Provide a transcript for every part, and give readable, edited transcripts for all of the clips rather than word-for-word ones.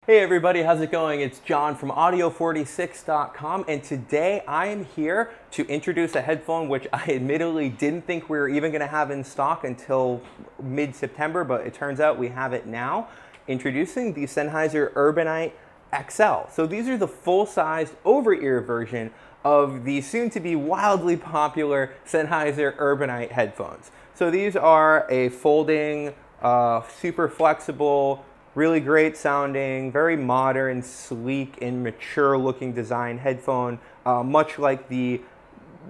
Hey everybody, how's it going? It's John from audio46.com, and today I am here to introduce a headphone which I admittedly didn't think we were even going to have in stock until mid-September, but it turns out we have it now. Introducing the Sennheiser Urbanite XL. So these are the full-sized over-ear version of the soon-to-be wildly popular Sennheiser Urbanite headphones. So these are a folding, super flexible, really great sounding, very modern, sleek, and mature looking design headphone, much like the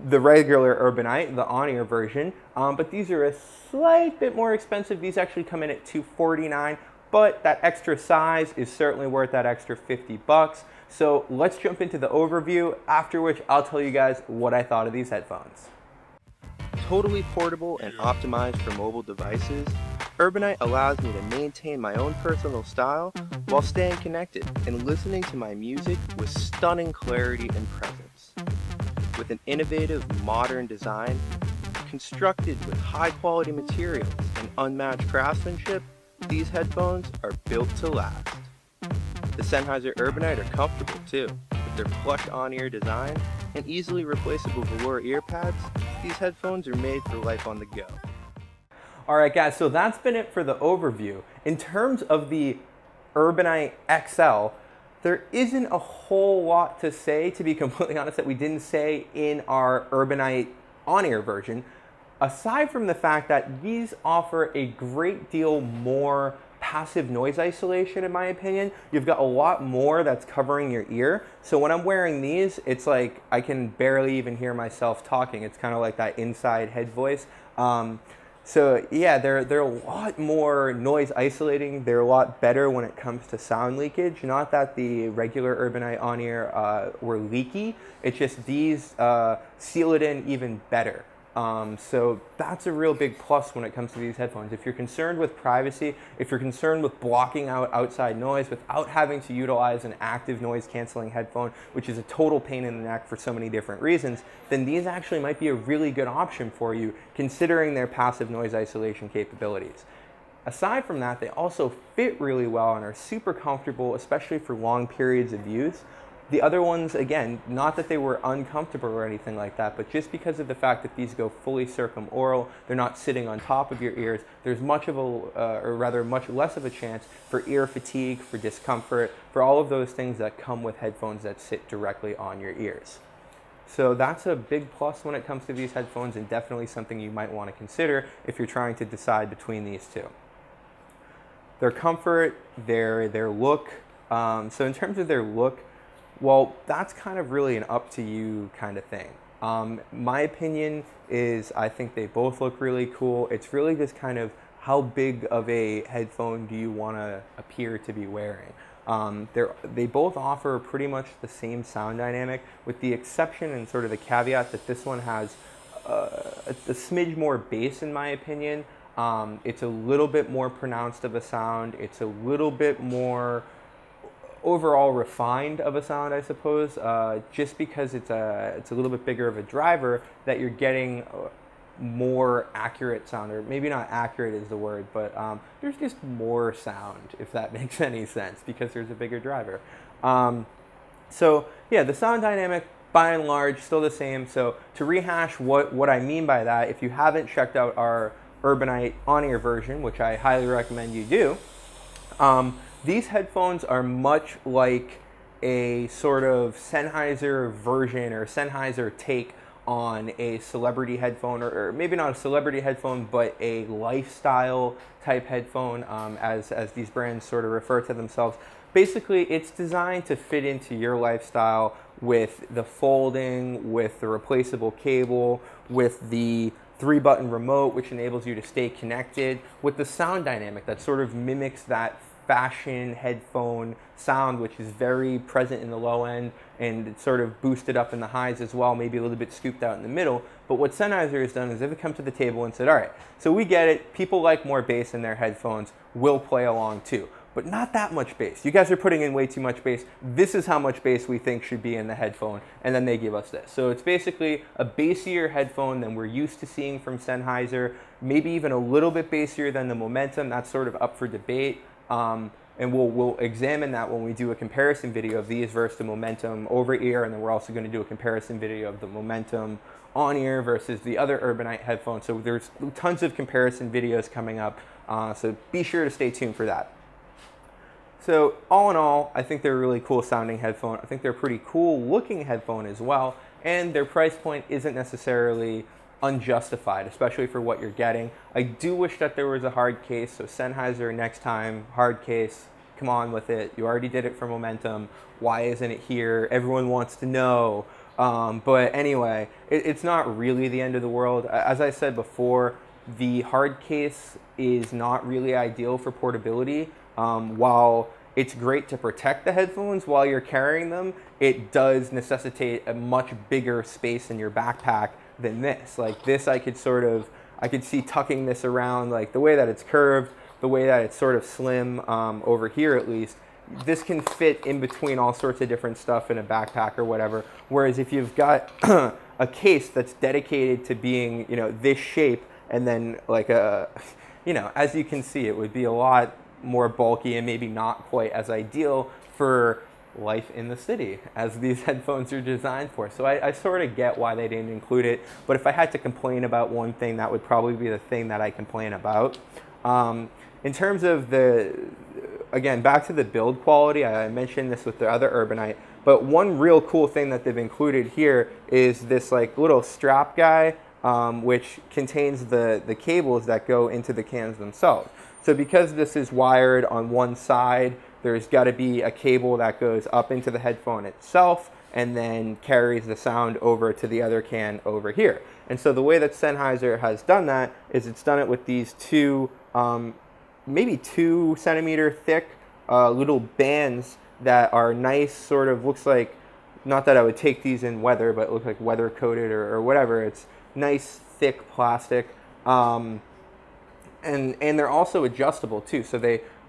regular Urbanite, the on-ear version. But these are a slight bit more expensive. These actually come in at $249, but that extra size is certainly worth that extra 50 bucks. So let's jump into the overview, after which I'll tell you guys what I thought of these headphones. Totally portable and optimized for mobile devices, Urbanite allows me to maintain my own personal style while staying connected and listening to my music with stunning clarity and presence. With an innovative, modern design, constructed with high-quality materials and unmatched craftsmanship, these headphones are built to last. The Sennheiser Urbanite are comfortable too. With their plush on-ear design and easily replaceable velour ear pads, these headphones are made for life on the go. Alright guys, so that's been it for the overview. In terms of the Urbanite XL, there isn't a whole lot to say, to be completely honest, that we didn't say in our Urbanite on-ear version, aside from the fact that these offer a great deal more passive noise isolation, in my opinion. You've got a lot more that's covering your ear. So when I'm wearing these, it's like I can barely even hear myself talking. It's kind of like that inside head voice. So yeah, they're a lot more noise isolating. They're a lot better when it comes to sound leakage. Not that the regular Urbanite on-ear were leaky. It's just these seal it in even better. So that's a real big plus when it comes to these headphones. If you're concerned with privacy, if you're concerned with blocking out outside noise without having to utilize an active noise canceling headphone, which is a total pain in the neck for so many different reasons, then these actually might be a really good option for you considering their passive noise isolation capabilities. Aside from that, they also fit really well and are super comfortable, especially for long periods of use. The other ones, again, not that they were uncomfortable or anything like that, but just because of the fact that these go fully circumaural, they're not sitting on top of your ears, there's much less of a chance for ear fatigue, for discomfort, for all of those things that come with headphones that sit directly on your ears. So that's a big plus when it comes to these headphones, and definitely something you might want to consider if you're trying to decide between these two. Their comfort, their look. So in terms of their look, well, that's kind of really an up to you kind of thing. My opinion is I think they both look really cool. It's really just kind of how big of a headphone do you want to appear to be wearing. They both offer pretty much the same sound dynamic, with the exception and sort of the caveat that this one has a smidge more bass in my opinion. It's a little bit more pronounced of a sound. It's a little bit more overall refined of a sound, I suppose, just because it's a little bit bigger of a driver, that you're getting more accurate sound, or maybe not accurate is the word, but there's just more sound, if that makes any sense, because there's a bigger driver. So yeah, the sound dynamic by and large still the same. So to rehash what I mean by that, if you haven't checked out our Urbanite on-ear version, which I highly recommend you do, these headphones are much like a sort of Sennheiser version or Sennheiser take on a celebrity headphone, or maybe not a celebrity headphone, but a lifestyle type headphone, as these brands sort of refer to themselves. Basically, it's designed to fit into your lifestyle with the folding, with the replaceable cable, with the 3-button remote, which enables you to stay connected, with the sound dynamic that sort of mimics that fashion headphone sound, which is very present in the low end, and it's sort of boosted up in the highs as well, maybe a little bit scooped out in the middle. But what Sennheiser has done is they've come to the table and said, all right, so we get it, people like more bass in their headphones, we'll play along too. But not that much bass. You guys are putting in way too much bass. This is how much bass we think should be in the headphone, and then they give us this. So it's basically a bassier headphone than we're used to seeing from Sennheiser, maybe even a little bit bassier than the Momentum. That's sort of up for debate. and we'll examine that when we do a comparison video of these versus the Momentum over ear, and then we're also going to do a comparison video of the Momentum on ear versus the other Urbanite headphones. So there's tons of comparison videos coming up, so be sure to stay tuned for that. So all in all, I think they're a really cool sounding headphone. I think they're a pretty cool looking headphone as well, and their price point isn't necessarily unjustified, especially for what you're getting. I do wish that there was a hard case, so Sennheiser, next time, hard case, come on with it. You already did it for Momentum. Why isn't it here? Everyone wants to know. But anyway, it's not really the end of the world. As I said before, the hard case is not really ideal for portability. While it's great to protect the headphones while you're carrying them, it does necessitate a much bigger space in your backpack than this. Like this, I could see tucking this around, like the way that it's curved, the way that it's sort of slim over here at least. This can fit in between all sorts of different stuff in a backpack or whatever. Whereas if you've got a case that's dedicated to being, this shape, and then like as you can see, it would be a lot more bulky and maybe not quite as ideal for life in the city as these headphones are designed for. So I sort of get why they didn't include it, but if I had to complain about one thing, that would probably be the thing that I complain about. In terms of again, back to the build quality, I mentioned this with the other Urbanite, but one real cool thing that they've included here is this like little strap guy, which contains the cables that go into the cans themselves. So because this is wired on one side, there's got to be a cable that goes up into the headphone itself and then carries the sound over to the other can over here. And so the way that Sennheiser has done that is it's done it with these two, maybe 2 centimeter thick little bands that are nice, sort of looks like, not that I would take these in weather, but it looks like weather coated or whatever. It's nice, thick plastic. And they're also adjustable too. So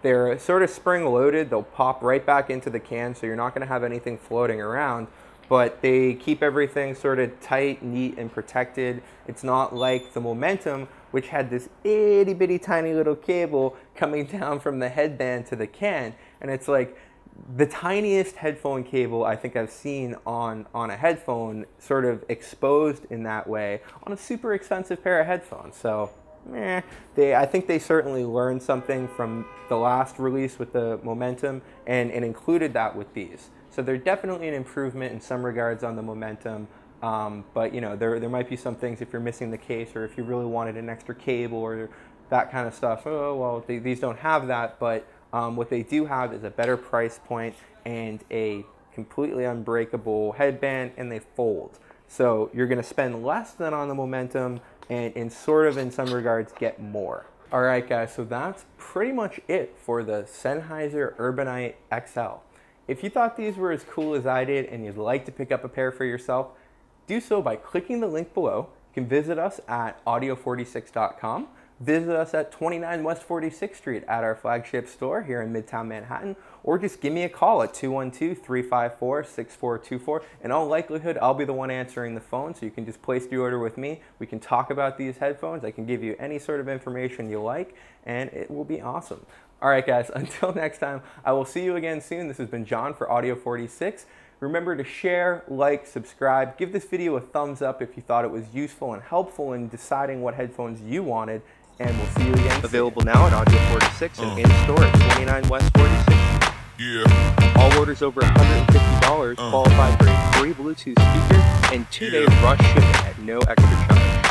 they're sort of spring loaded. They'll pop right back into the can, so you're not going to have anything floating around, but they keep everything sort of tight, neat, and protected. It's not like the Momentum, which had this itty bitty tiny little cable coming down from the headband to the can, and it's like the tiniest headphone cable I think I've seen on a headphone sort of exposed in that way on a super expensive pair of headphones. So I think they certainly learned something from the last release with the Momentum and included that with these. So they're definitely an improvement in some regards on the Momentum, but there might be some things if you're missing the case or if you really wanted an extra cable or that kind of stuff. Oh, well, these don't have that, but what they do have is a better price point and a completely unbreakable headband, and they fold. So you're going to spend less than on the Momentum and in some regards get more. All right, guys, so that's pretty much it for the Sennheiser Urbanite XL. If you thought these were as cool as I did and you'd like to pick up a pair for yourself, do so by clicking the link below. You can visit us at audio46.com. Visit us at 29 West 46th Street at our flagship store here in Midtown Manhattan, or just give me a call at 212-354-6424. In all likelihood, I'll be the one answering the phone, so you can just place the order with me. We can talk about these headphones. I can give you any sort of information you like, and it will be awesome. All right, guys, until next time, I will see you again soon. This has been John for Audio 46. Remember to share, like, subscribe. Give this video a thumbs up if you thought it was useful and helpful in deciding what headphones you wanted. And we'll see you again. Available now at Audio 46 and in-store at 29 West 46th. Yeah. All orders over $150 qualify for a free Bluetooth speaker and 2-day rush shipping at no extra charge.